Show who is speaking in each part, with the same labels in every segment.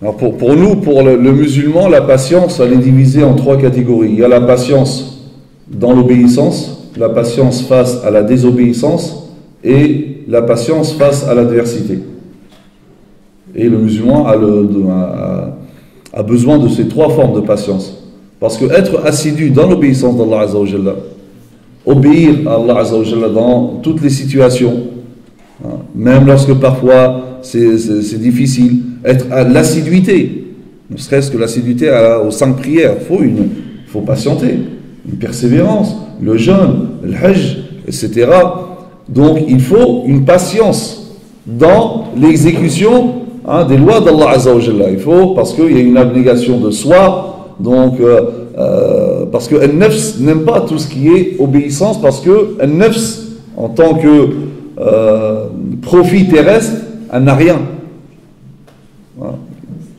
Speaker 1: Alors pour nous, pour le musulman, la patience, elle est divisée en trois catégories. Il y a la patience dans l'obéissance, la patience face à la désobéissance et la patience face à l'adversité. Et le musulman a besoin de ces trois formes de patience. Parce que être assidu dans l'obéissance d'Allah Azza wa Jalla, obéir à Allah Azza wa Jalla dans toutes les situations, même lorsque parfois c'est difficile, être à l'assiduité, ne serait-ce que l'assiduité aux 5 prières, il faut patienter, une persévérance, le jeûne, le hajj, etc. Donc il faut une patience dans l'exécution des lois d'Allah Azza wa Jalla. Il faut, parce qu'il y a une abnégation de soi, donc parce que al-nafs n'aime pas tout ce qui est obéissance, parce que al-nafs, en tant que profit terrestre, elle n'a rien.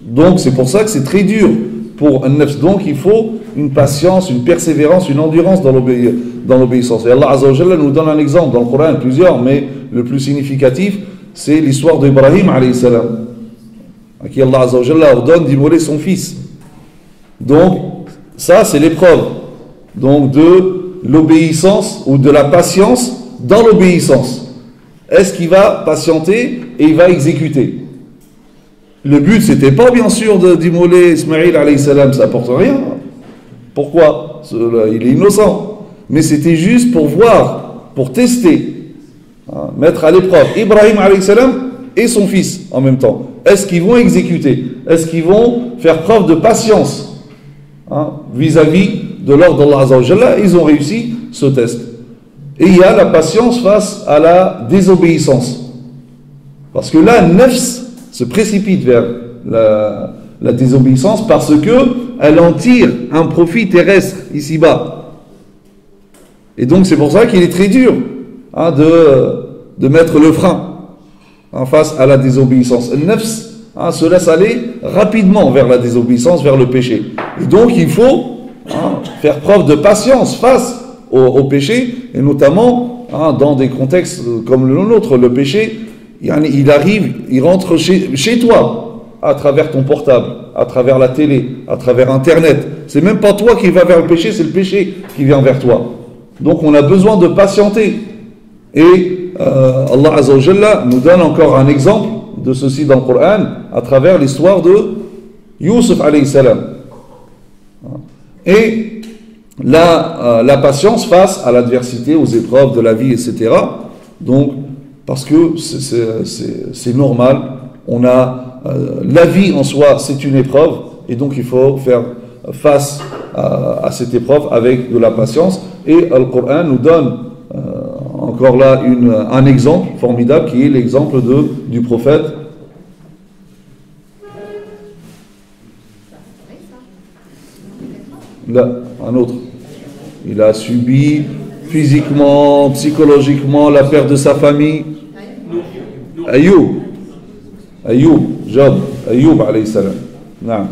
Speaker 1: Donc c'est pour ça que c'est très dur pour al-nafs. Donc il faut une patience, une persévérance, une endurance dans l'obéissance. Et Allah Azza wa Jalla nous donne un exemple dans le Coran, plusieurs, mais le plus significatif, c'est l'histoire d'Ibrahim alayhi salam, à qui Allah Azza wa Jalla ordonne d'immoler son fils. Donc ça c'est l'épreuve donc de l'obéissance ou de la patience dans l'obéissance. Est-ce qu'il va patienter et il va exécuter? Le but c'était pas bien sûr d'immoler Ismaïl alayhi salam, ça apporte rien. Pourquoi? Il est innocent. Mais c'était juste pour voir, pour tester, mettre à l'épreuve Ibrahim alayhi salam et son fils en même temps. Est-ce qu'ils vont exécuter? Est-ce qu'ils vont faire preuve de patience vis-à-vis de l'ordre d'Allah Azza wa Jalla? Ils ont réussi ce test. Et il y a la patience face à la désobéissance. Parce que là, nafs se précipite vers la désobéissance parce qu'elle en tire un profit terrestre ici-bas. Et donc c'est pour ça qu'il est très dur de mettre le frein en face à la désobéissance. Le nafs se laisse aller rapidement vers la désobéissance, vers le péché. Et donc il faut faire preuve de patience face au péché, et notamment dans des contextes comme le nôtre. Le péché, il arrive, il rentre chez toi, à travers ton portable, à travers la télé, à travers Internet. C'est même pas toi qui vas vers le péché, c'est le péché qui vient vers toi. Donc on a besoin de patienter. Et Allah Azza wa Jalla nous donne encore un exemple de ceci dans le Coran, à travers l'histoire de Yusuf alayhi salam. Et la patience face à l'adversité, aux épreuves de la vie, etc. Donc, parce que c'est normal, on a la vie en soi, c'est une épreuve, et donc il faut faire face à cette épreuve avec de la patience. Et le Coran nous donne encore là un exemple formidable qui est l'exemple du prophète. Là, un autre. Il a subi physiquement, psychologiquement la perte de sa famille. Ayoub, Job, Ayoub alayhi salam. Non.